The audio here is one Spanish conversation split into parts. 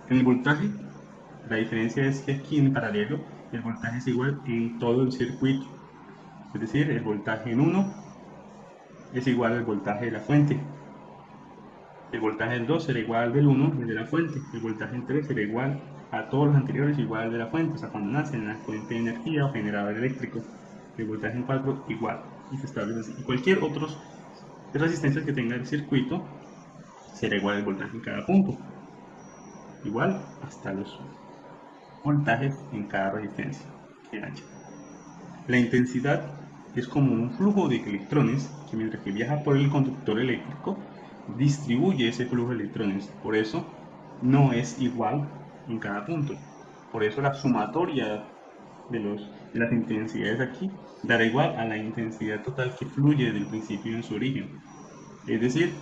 En el voltaje, la diferencia es que aquí en paralelo el voltaje es igual en todo el circuito. Es decir, el voltaje en uno es igual al voltaje de la fuente. El voltaje en 2 será igual al del 1, el de la fuente. El voltaje en 3 será igual a todos los anteriores, igual al de la fuente. O sea, cuando nace en la fuente de energía o generador eléctrico. El voltaje en 4 igual. Y se establece así. Y cualquier otra resistencia que tenga el circuito será igual al voltaje en cada punto. Igual hasta los voltajes en cada resistencia que haya. La intensidad es como un flujo de electrones que mientras que viaja por el conductor eléctrico, distribuye ese flujo de electrones. Por eso no es igual en cada punto. Por eso la sumatoria de las intensidades aquí dará igual a la intensidad total que fluye desde el principio en su origen. Es decir,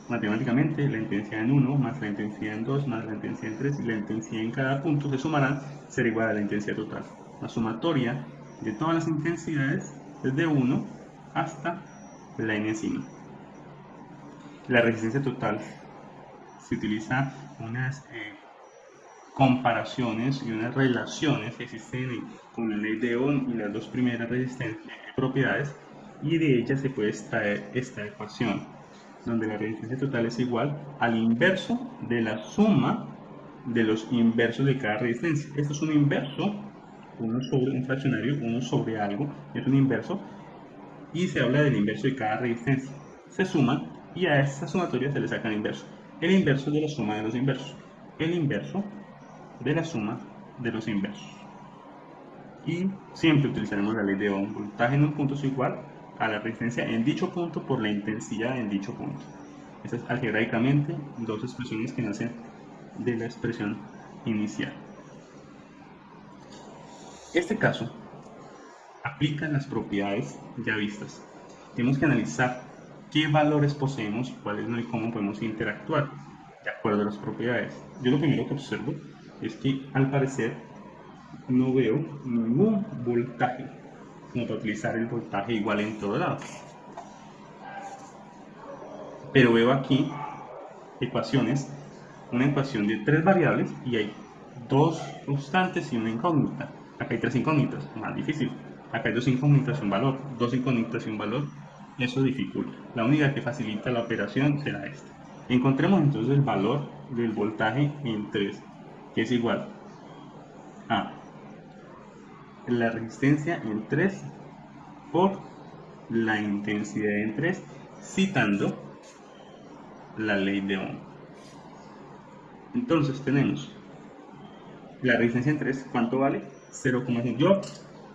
matemáticamente la intensidad en 1 más la intensidad en 2 más la intensidad en 3 y la intensidad en cada punto se sumarán, será igual a la intensidad total. La sumatoria de todas las intensidades es de 1 hasta la enésima. La resistencia total se utiliza unas comparaciones y unas relaciones que existen con la ley de Ohm y las dos primeras propiedades, y de ellas se puede extraer esta ecuación, donde la resistencia total es igual al inverso de la suma de los inversos de cada resistencia. Esto es un inverso, uno sobre un fraccionario, uno sobre algo, es un inverso, y se habla del inverso de cada resistencia. Se suman y a esta sumatoria se le saca el inverso. El inverso de la suma de los inversos. El inverso de la suma de los inversos. Y siempre utilizaremos la ley de Ohm. Voltaje en un punto es igual a la resistencia en dicho punto por la intensidad en dicho punto. Estas es algebraicamente dos expresiones que nacen de la expresión inicial. Este caso aplica las propiedades ya vistas. Tenemos que analizar qué valores poseemos, cuáles no y cómo podemos interactuar de acuerdo a las propiedades. Yo lo primero que observo es que al parecer no veo ningún voltaje como para utilizar el voltaje igual en todo lado. Pero veo aquí ecuaciones, una ecuación de tres variables y hay dos constantes y una incógnita. Acá hay tres incógnitas, más difícil. Acá hay dos incógnitas y un valor, dos incógnitas y un valor. Eso dificulta. La única que facilita la operación será esta. Encontremos entonces el valor del voltaje en 3, que es igual a la resistencia en 3 por la intensidad en 3, citando la ley de Ohm. Entonces tenemos la resistencia en 3, ¿cuánto vale? 0,5. Yo,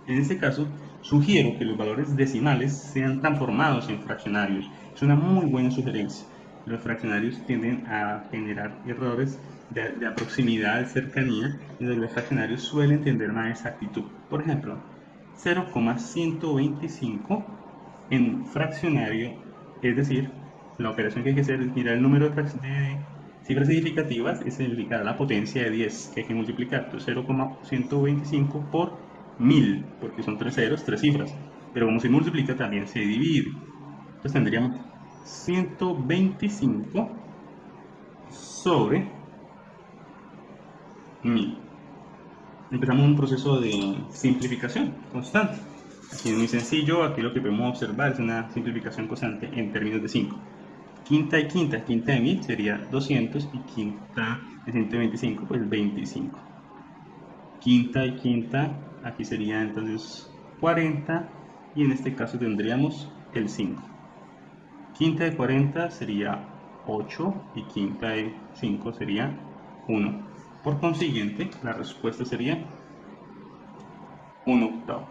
en este caso, sugiero que los valores decimales sean transformados en fraccionarios. Es una muy buena sugerencia. Los fraccionarios tienden a generar errores de proximidad, de cercanía, y los fraccionarios suelen tender a una exactitud. Por ejemplo, 0,125 en fraccionario, es decir, la operación que hay que hacer es mirar el número de cifras significativas y significará la potencia de 10 que hay que multiplicar. Entonces 0,125 por 1000, porque son tres ceros, tres cifras. Pero como se multiplica también se divide. Entonces tendríamos 125 sobre 1000. Empezamos un proceso de simplificación constante. Aquí es muy sencillo, aquí lo que podemos observar es una simplificación constante en términos de 5. Quinta de 1000 sería 200 y quinta de 125 pues 25. Quinta, aquí sería entonces 40 y en este caso tendríamos el 5. Quinta de 40 sería 8 y quinta de 5 sería 1. Por consiguiente, la respuesta sería 1 octavo.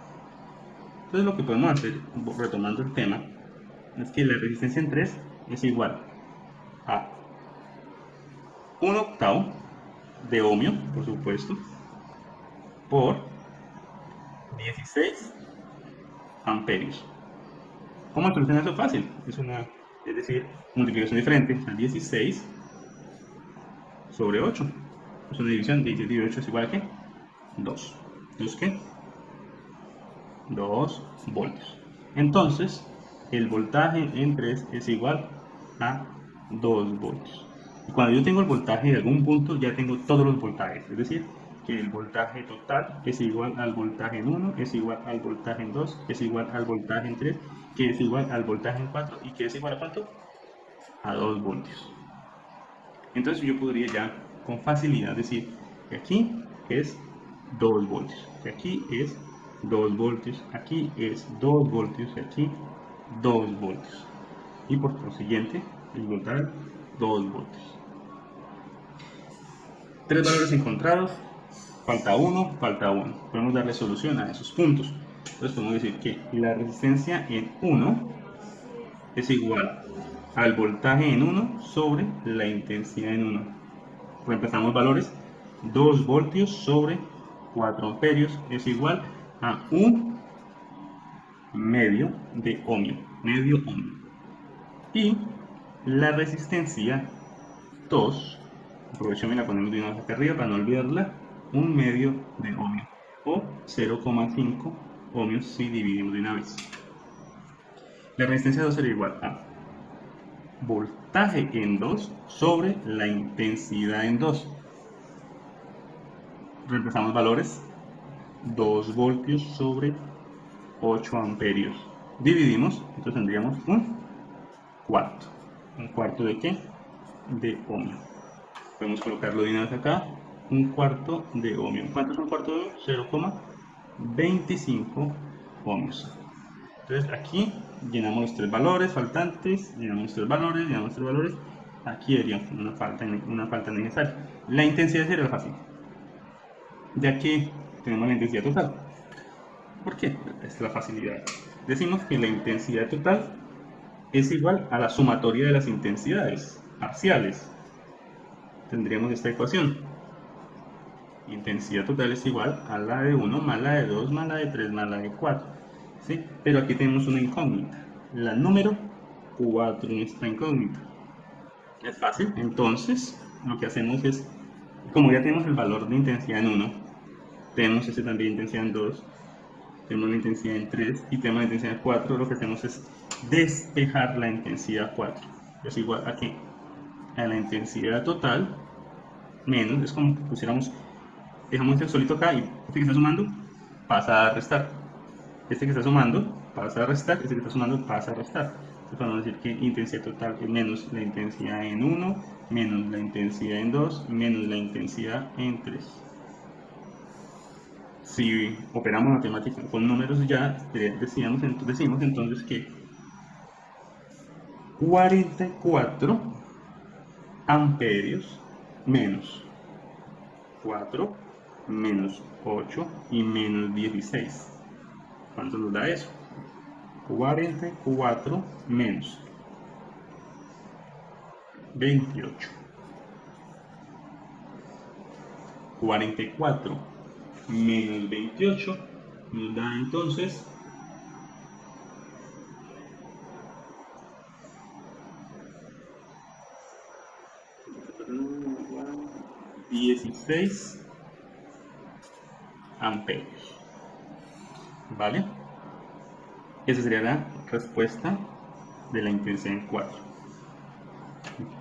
Entonces lo que podemos hacer, retomando el tema, es que la resistencia en 3 es igual a 1 octavo de ohmio, por supuesto, por 16 amperios. ¿Cómo solucionar eso? Fácil. Es decir, multiplicación diferente. 16 sobre 8. Es una división. 16 dividido 8 es igual a ¿qué? 2. ¿2 qué? 2 voltios. Entonces, el voltaje en 3 es igual a 2 voltios. Y cuando yo tengo el voltaje de algún punto, ya tengo todos los voltajes. Es decir, que el voltaje total es igual al voltaje en 1, es igual al voltaje en 2, es igual al voltaje en 3, que es igual al voltaje en 4 y que es igual a ¿cuánto? A 2 voltios. Entonces yo podría ya con facilidad decir que aquí es 2 voltios, que aquí es 2 voltios, aquí es 2 voltios y aquí 2 voltios. Y por consiguiente, el voltaje 2 voltios. Tres valores encontrados, falta uno. Podemos darle solución a esos puntos. Entonces podemos decir que la resistencia en 1 es igual al voltaje en 1 sobre la intensidad en 1. Reemplazamos valores. 2 voltios sobre 4 amperios es igual a un medio de ohmio. Y la resistencia 2, aprovechamos y la ponemos de una vez acá arriba para no olvidarla, un medio de ohmio o 0,5 ohmios si dividimos de una vez. La resistencia 2 sería igual a voltaje en 2 sobre la intensidad en 2. Reemplazamos valores. 2 voltios sobre 8 amperios. Dividimos, entonces tendríamos un cuarto. ¿Un cuarto de qué? De ohmio. Podemos colocarlo de una vez acá. Un cuarto de ohmio. ¿Cuánto es un cuarto de ohmio? 0,25 ohmios. Entonces aquí llenamos los tres valores faltantes, llenamos los tres valores. Aquí haría una falta necesaria. La intensidad sería fácil. De aquí tenemos la intensidad total. ¿Por qué? Es la facilidad. Decimos que la intensidad total es igual a la sumatoria de las intensidades parciales. Tendríamos esta ecuación. Intensidad total es igual a la de 1 más la de 2 más la de 3 más la de 4. ¿Sí? Pero aquí tenemos una incógnita. La número 4 en esta incógnita. Es fácil. Entonces, lo que hacemos es, como ya tenemos el valor de intensidad en 1, tenemos este también de intensidad en 2, tenemos la intensidad en 3 y tenemos la intensidad en 4, lo que hacemos es despejar la intensidad 4. Es igual a qué? A la intensidad total menos, es como que pusiéramos, dejamos el solito acá y este que está sumando pasa a restar. Este que está sumando pasa a restar, este que está sumando pasa a restar. Entonces podemos decir que intensidad total es menos la intensidad en 1, menos la intensidad en 2, menos la intensidad en 3. Si operamos matemática con números ya decimos entonces que 44 amperios menos 4 menos 8 y menos 16. ¿Cuánto nos da eso? 44 menos 28. 44 menos 28 nos da entonces 16 amperios. ¿Vale? Esa sería la respuesta de la intensidad en 4.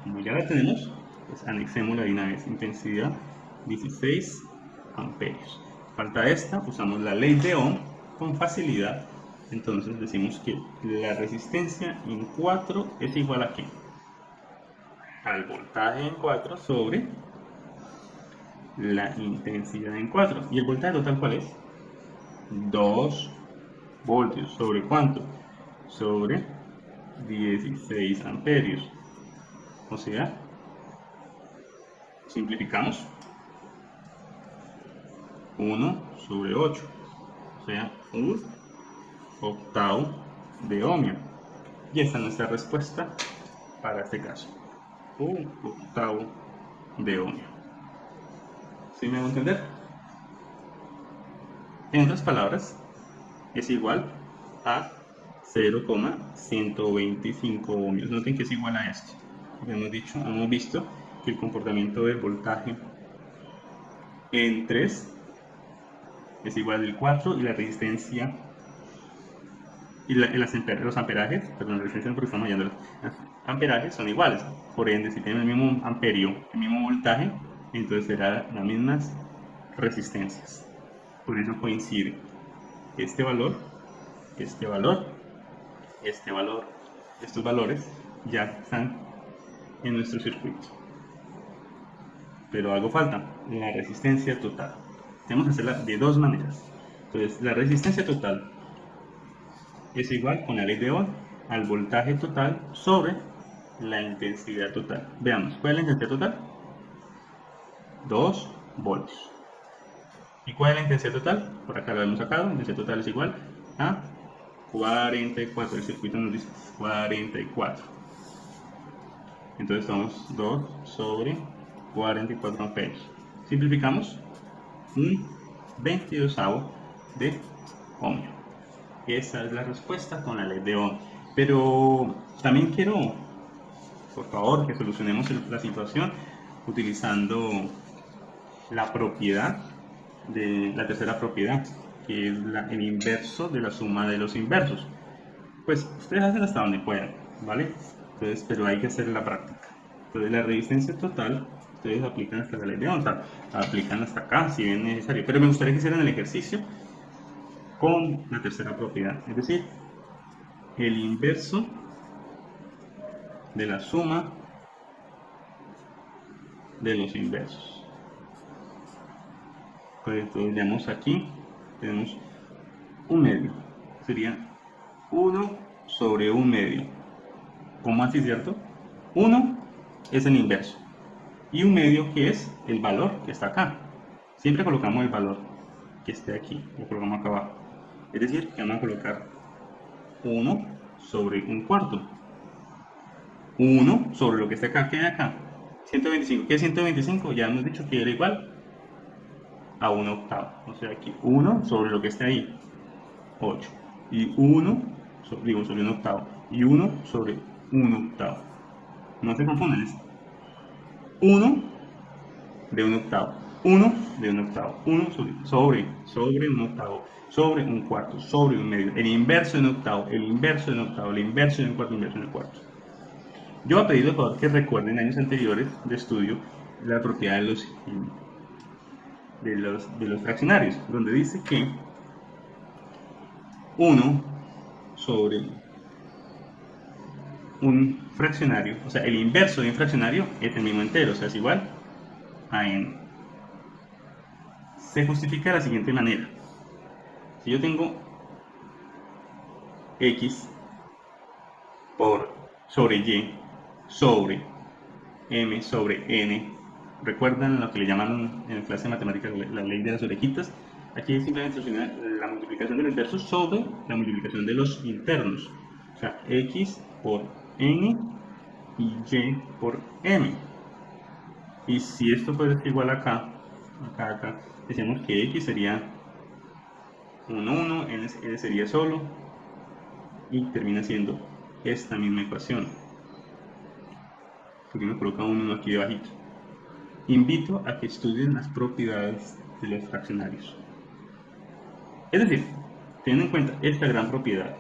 Como ya la tenemos, pues anexémosla de una vez. Intensidad 16 amperios. Falta esta, usamos la ley de Ohm con facilidad. Entonces decimos que la resistencia en 4 es igual a ¿qué? Al voltaje en 4 sobre la intensidad en 4. ¿Y el voltaje total cuál es? 2 voltios. ¿Sobre cuánto? Sobre 16 amperios. O sea, simplificamos. 1 sobre 8. O sea, un octavo de ohmio. Y esta es nuestra respuesta para este caso. Un octavo de ohmio. ¿Sí me van a entender? En otras palabras, es igual a 0,125 ohmios. Noten que es igual a esto. Como hemos visto que el comportamiento del voltaje en 3 es igual al 4 y la resistencia y los amperajes, perdón, la resistencia porque estamos hallando amperajes son iguales. Por ende, si tienen el mismo amperio, el mismo voltaje, entonces serán las mismas resistencias. Por eso coincide este valor, este valor, este valor. Estos valores ya están en nuestro circuito. Pero algo falta, la resistencia total. Tenemos que hacerla de dos maneras. Entonces, la resistencia total es igual, con la ley de Ohm, al voltaje total sobre la intensidad total. Veamos, ¿cuál es la intensidad total? 2 voltios. ¿Y cuál es la intensidad total? Por acá lo hemos sacado. La intensidad total es igual a 44. El circuito nos dice 44. Entonces somos 2 sobre 44 amperios. Simplificamos, un 22avo de ohmio. Esa es la respuesta con la ley de Ohm. Pero también quiero, por favor, que solucionemos la situación utilizando la propiedad de la tercera propiedad, que es el inverso de la suma de los inversos. Pues ustedes hacen hasta donde puedan, ¿vale? Entonces, pero hay que hacer la práctica. Entonces, la resistencia total, ustedes aplican hasta la ley de Ohm, aplican hasta acá si es necesario. Pero me gustaría que hicieran el ejercicio con la tercera propiedad, es decir, el inverso de la suma de los inversos. Entonces veamos aquí, tenemos un medio, sería 1 sobre un medio. ¿Cómo así, cierto? 1 es el inverso y un medio, que es el valor que está acá. Siempre colocamos el valor que esté aquí, lo colocamos acá abajo. Es decir, que vamos a colocar 1 sobre un cuarto. 1 sobre lo que está acá, ¿qué hay acá? 125. ¿Qué es 125? Ya hemos dicho que era igual a 1 octavo. O sea, aquí 1 sobre lo que está ahí, 8. Y 1, sobre 1 octavo. Y 1 sobre 1 octavo. No se confunden, es 1 de 1 octavo. 1 de 1 octavo. 1 sobre 1 octavo. Sobre un cuarto. Sobre un medio. El inverso de 1 octavo. El inverso de 1 octavo. El inverso de un cuarto. El inverso de un cuarto. Yo he pedido, por favor, que recuerden años anteriores de estudio la propiedad de los fraccionarios, donde dice que 1 sobre un fraccionario, o sea, el inverso de un fraccionario es el mismo entero, o sea, es igual a n. Se justifica de la siguiente manera. Si yo tengo x sobre y sobre m sobre n, ¿recuerdan lo que le llaman en clase de matemáticas la ley de las orejitas? Aquí es simplemente la multiplicación de los inversos sobre la multiplicación de los internos. O sea, x por n y y por m. Y si esto fuera igual acá, decíamos que x sería 1, 1, n sería solo, y termina siendo esta misma ecuación. Porque me coloca un 1 aquí debajito. Invito a que estudien las propiedades de los fraccionarios. Es decir, teniendo en cuenta esta gran propiedad,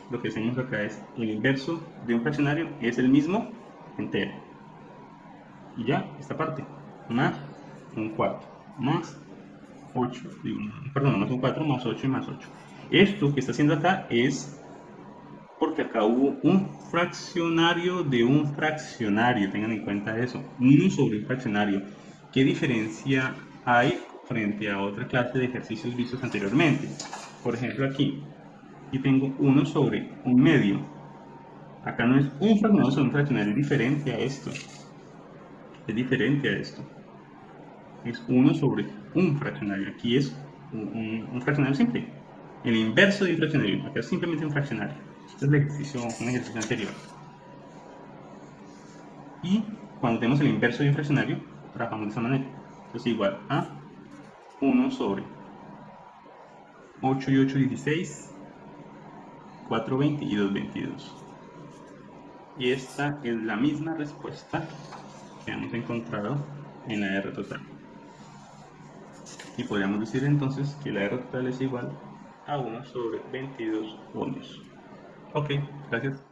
lo que hacemos acá es el inverso de un fraccionario es el mismo entero. Y ya, esta parte, más un cuarto, más 8, perdón, más un 4, más 8 y más 8. Esto que está haciendo acá es porque acá hubo un fraccionario de un fraccionario, tengan en cuenta eso, 1 sobre un fraccionario. ¿Qué diferencia hay frente a otra clase de ejercicios vistos anteriormente? Por ejemplo, aquí tengo 1 sobre un medio. Acá no es un fraccionario sobre un fraccionario, es diferente a esto. Es diferente a esto. Es 1 sobre un fraccionario. Aquí es un fraccionario simple. El inverso de un fraccionario. Acá es simplemente un fraccionario. Este es un ejercicio anterior. Y cuando tenemos el inverso de un fraccionario, trabajamos de esa manera. Es igual a 1 sobre 8 y 8, 16, 4, 20 y 2, 22. Y esta es la misma respuesta que hemos encontrado en la R total. Y podríamos decir entonces que la R total es igual a 1 sobre 22 ohmios. Ok, gracias.